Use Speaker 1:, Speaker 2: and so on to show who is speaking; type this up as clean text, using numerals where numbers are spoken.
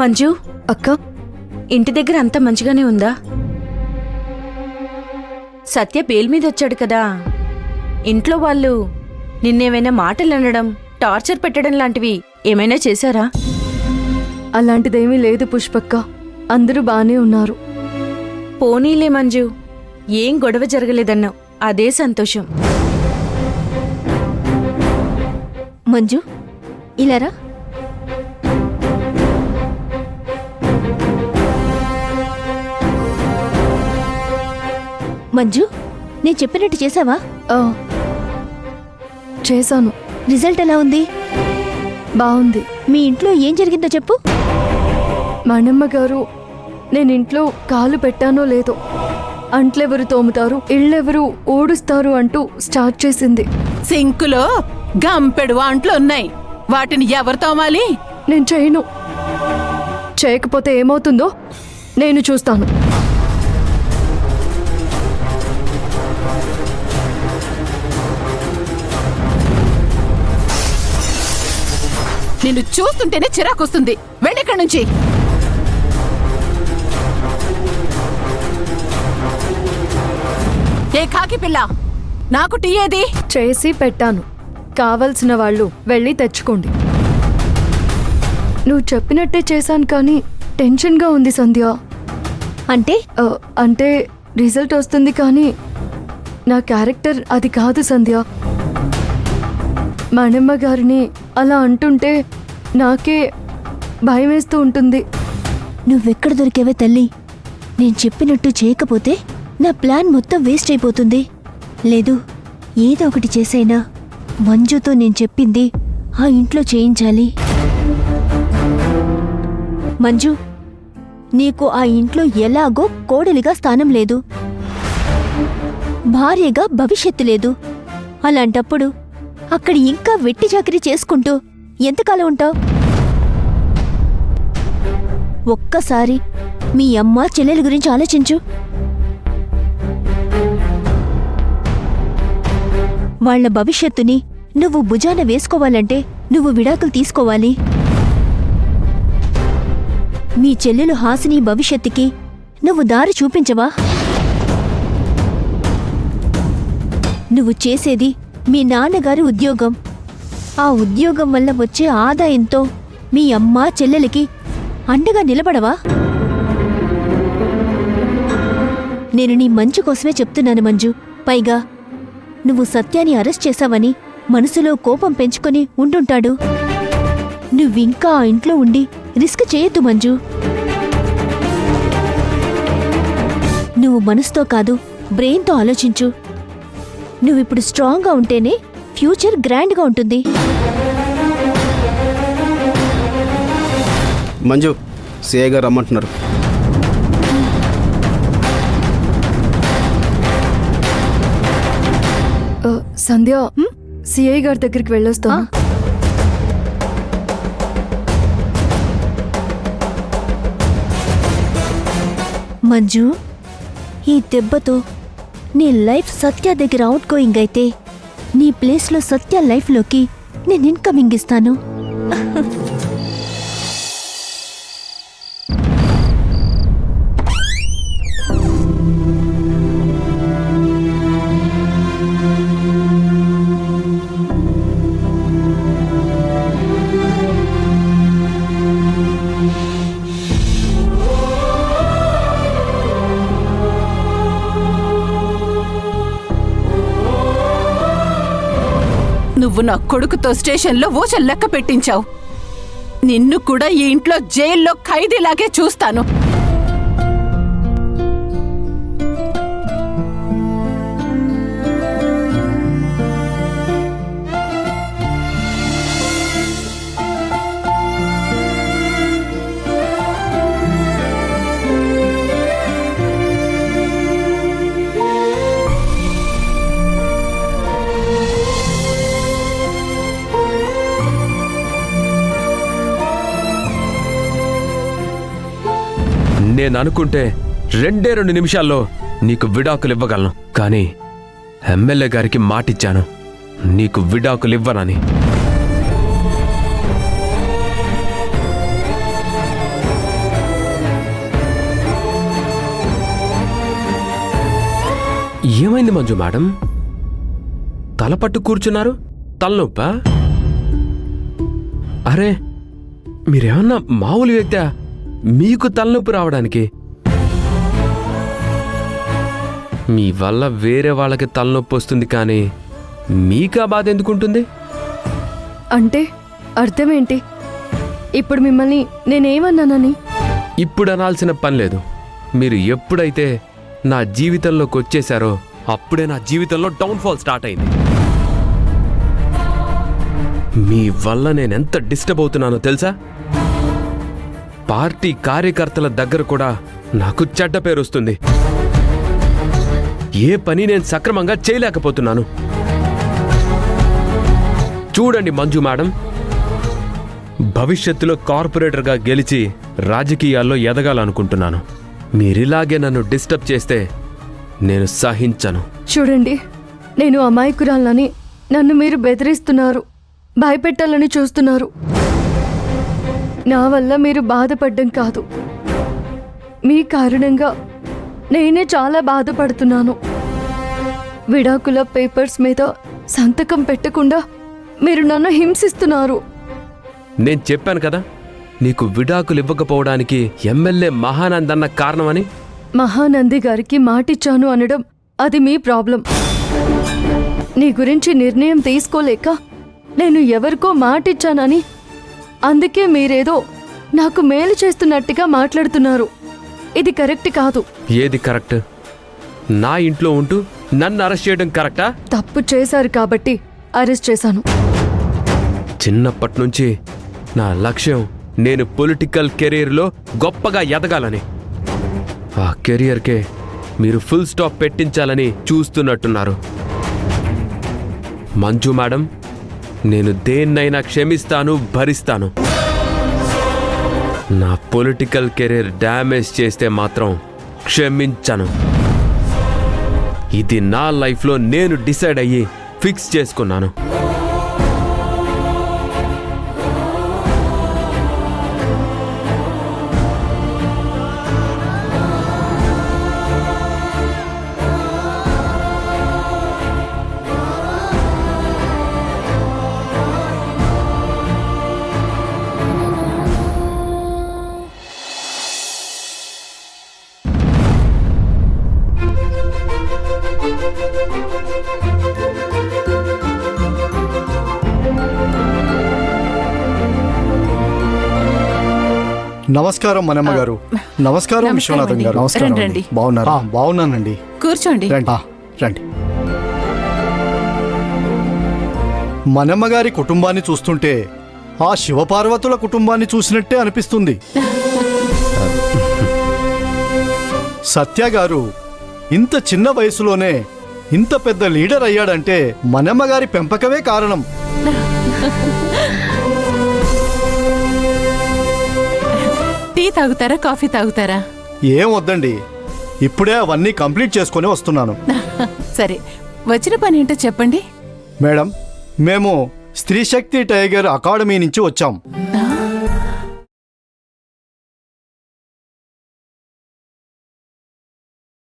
Speaker 1: మంజు
Speaker 2: అక్క,
Speaker 1: ఇంటి దగ్గర అంత మంచిగానే ఉందా? సత్య బెయిల్ మీద వచ్చాడు కదా, ఇంట్లో వాళ్ళు నిన్నేమైనా మాటలు అనడం, టార్చర్ పెట్టడం లాంటివి ఏమైనా చేశారా?
Speaker 2: అలాంటిదేమీ లేదు పుష్పక్క, అందరూ బానే ఉన్నారు.
Speaker 1: పోనీలే మంజు, ఏం గొడవ జరగలేదన్నావు, అదే సంతోషం.
Speaker 3: మంజు, ఇలారా. మంజు, నేను చెప్పినట్టు చేసావా?
Speaker 2: చేశాను.
Speaker 3: రిజల్ట్ ఎలా ఉంది?
Speaker 2: బాగుంది.
Speaker 3: మీ ఇంట్లో ఏం జరిగిందో చెప్పు.
Speaker 2: మనమ్మ గారు నేను ఇంట్లో కాలు పెట్టానో లేదో, అంట్లెవరు తోముతారు, ఇళ్ళెవరు ఊడుస్తారు అంటూ స్టార్ట్ చేసింది.
Speaker 4: సింకులో గంపెడు అంట్లు ఉన్నాయి, వాటిని ఎవరు తోమాలి?
Speaker 2: నేను చేయను. చేయకపోతే ఏమవుతుందో నేను చూస్తాను.
Speaker 4: నిన్ను చూస్తుంటేనే చిరాకొస్తుంది. వెళ్ళిక్కడి నుంచి. ఏ కాకి పిల్ల, నాకు టీ ఏది?
Speaker 2: చేసి పెట్టాను, కావలసిన వాళ్ళు వెళ్ళి తెచ్చుకోండి. నువ్వు చెప్పినట్టే చేశాను, కానీ టెన్షన్గా ఉంది సంధ్య.
Speaker 3: అంటే
Speaker 2: అంటే రిజల్ట్ వస్తుంది కానీ నా క్యారెక్టర్ అది కాదు సంధ్య. మనమ్మ గారిని అలా అంటుంటే నాకే భయం వేస్తూ ఉంటుంది.
Speaker 3: నువ్వెక్కడ దొరికేవే తల్లి? నేను చెప్పినట్టు చేయకపోతే నా ప్లాన్ మొత్తం వేస్ట్ అయిపోతుంది. లేదు, ఏదో ఒకటి చేసైనా మంజుతో నేను చెప్పింది ఆ ఇంట్లో చేయించాలి. మంజు, నీకు ఆ ఇంట్లో ఎలాగో కోడలిగా స్థానం లేదు, భార్యగా భవిష్యత్తు లేదు. అలాంటప్పుడు అక్కడ ఇంకా వెట్టి చాకిరీ చేసుకుంటూ ఎంతకాలం ఉంటావు? ఒక్కసారి మీ అమ్మ చెల్లెల గురించి ఆలోచించు. వాళ్ల భవిష్యత్తుని నువ్వు భుజాన వేసుకోవాలంటే నువ్వు విడాకులు తీసుకోవాలి. మీ చెల్లెలు హాసిని భవిష్యత్తుకి నువ్వు దారి చూపించవా? నువ్వు చేసేది మీ నాన్నగారి ఉద్యోగం. ఆ ఉద్యోగం వల్ల వచ్చే ఆదాయంతో మీ అమ్మ చెల్లెలకి అండగా నిలబడవా? నేను నీ మంచి కోసమే చెప్తున్నాను మంజు. పైగా నువ్వు సత్యాన్ని అరెస్ట్ చేశావని మనసులో కోపం పెంచుకొని ఉండుంటాడు. నువ్వింకా ఆ ఇంట్లో ఉండి రిస్క్ చేయొద్దు మంజు. నువ్వు మనసుతో కాదు, బ్రెయిన్తో ఆలోచించు. నువ్విప్పుడు స్ట్రాంగ్గా ఉంటేనే ఫ్యూచర్ గ్రాండ్గా ఉంటుంది.
Speaker 5: మంజు, సిఐ గారు రమ్మంటున్నారు.
Speaker 2: సంధ్య, సిఐ గారి దగ్గరికి వెళ్ళొస్తాను.
Speaker 3: మంజు, ఈ దెబ్బతో నీ లైఫ్ సత్య దగ్గర అవుట్ గోయింగ్ అయితే నీ ప్లేస్లో సత్య లైఫ్లోకి నేను ఇన్కమింగ్ ఇస్తాను.
Speaker 4: నువ్వు నా కొడుకుతో స్టేషన్లో ఊచలు లెక్క పెట్టించావు. నిన్ను కూడా ఈ ఇంట్లో జైల్లో ఖైదీలాగే చూస్తాను.
Speaker 6: నేననుకుంటే 2 నిమిషాల్లో నీకు విడాకులు ఇవ్వగలను. కానీ ఎమ్మెల్యే గారికి మాటిచ్చాను నీకు విడాకులు ఇవ్వనని. ఏమైంది మంజు మేడం? తల పట్టు కూర్చున్నారు, తలనొప్పా? అరే మీరేమన్నా మామూలు వ్యక్తా మీకు తలనొప్పి రావడానికి? మీ వల్ల వేరే వాళ్ళకి తలనొప్పి వస్తుంది కానీ మీకా బాధ ఎందుకుంటుంది?
Speaker 2: అంటే అర్థమేంటి? ఇప్పుడు మిమ్మల్ని నేనేమన్నానని?
Speaker 6: ఇప్పుడు అనాల్సిన పని లేదు. మీరు ఎప్పుడైతే నా జీవితంలోకి వచ్చేశారో అప్పుడే నా జీవితంలో డౌన్ఫాల్ స్టార్ట్ అయింది. మీ వల్ల నేనెంత డిస్టర్బ్ అవుతున్నానో తెలుసా? పార్టీ కార్యకర్తల దగ్గర కూడా నాకు చెడ్డ పేరు వస్తుంది. ఏ పని నేను సక్రమంగా చేయలేకపోతున్నాను. చూడండి మంజు మేడం, భవిష్యత్తులో కార్పొరేటర్గా గెలిచి రాజకీయాల్లో ఎదగాలనుకుంటున్నాను. మీరిలాగే నన్ను డిస్టర్బ్ చేస్తే నేను సహించను.
Speaker 2: చూడండి, నేను అమాయకురాలని నన్ను మీరు బెదిరిస్తున్నారు, భయపెట్టాలని చూస్తున్నారు. నా వల్ల మీరు బాధపడ్డం కాదు, మీ కారణంగా నేనే చాలా బాధపడుతున్నాను. విడాకుల పేపర్స్ మీద సంతకం పెట్టకుండా మీరు నన్ను హింసిస్తున్నారు.
Speaker 6: నేను చెప్పాను కదా నీకు విడాకులు ఇవ్వకపోవడానికి ఎమ్మెల్యే మహానంద్ అన్న కారణమని.
Speaker 2: మహానంది గారికి మాటిచ్చాను అనడం అది మీ ప్రాబ్లం. నీ గురించి నిర్ణయం తీసుకోలేక నేను ఎవరికో మాటిచ్చానని, అందుకే మీరేదో నాకు మేలు చేస్తున్నట్టుగా మాట్లాడుతున్నారు. ఇది కరెక్ట్ కాదు.
Speaker 6: ఏది కరెక్ట్? నా ఇంట్లో ఉంటూ నన్ను అరెస్ట్ చేయడం కరెక్టా?
Speaker 2: తప్పు చేశారు కాబట్టి అరెస్ట్ చేశాను.
Speaker 6: చిన్నప్పటి నుంచి నా లక్ష్యం నేను పొలిటికల్ కెరీర్లో గొప్పగా ఎదగాలని. ఆ కెరియర్కే మీరు ఫుల్ స్టాప్ పెట్టించాలని చూస్తున్నట్టున్నారు. మంజు మేడం, నేను దేన్నైనా క్షమిస్తాను, భరిస్తాను. నా పొలిటికల్ కెరీర్ డ్యామేజ్ చేస్తే మాత్రం క్షమించను. ఇది నా లైఫ్లో నేను డిసైడ్ అయ్యి ఫిక్స్ చేసుకున్నాను.
Speaker 7: నమస్కారం మనమ్మ గారు. నమస్కారం విశ్వనాథం గారు.
Speaker 4: నమస్కారం. రండి.
Speaker 7: బాగున్నారా? బాగున్నానండి.
Speaker 4: కూర్చోండి.
Speaker 7: రండి. మనమ్మ గారి కుటుంబాన్ని చూస్తుంటే ఆ శివపార్వతుల కుటుంబాన్ని చూసినట్టే అనిపిస్తుంది. సత్య గారు ఇంత చిన్న వయసులోనే ఇంత పెద్ద లీడర్ అయ్యాడంటే మనమ్మ గారి పెంపకమే కారణం.
Speaker 4: టీ తాగుతారా, కాఫీ తాగుతారా?
Speaker 7: ఏం వద్దండి, ఇప్పుడే అవన్నీ కంప్లీట్ చేసుకొని వస్తున్నాను.
Speaker 4: సరే, వచ్చిన పని ఏంటో చెప్పండి.
Speaker 7: మేడం, మేము స్త్రీ శక్తి టైగర్ అకాడమీ నుంచి వచ్చాం.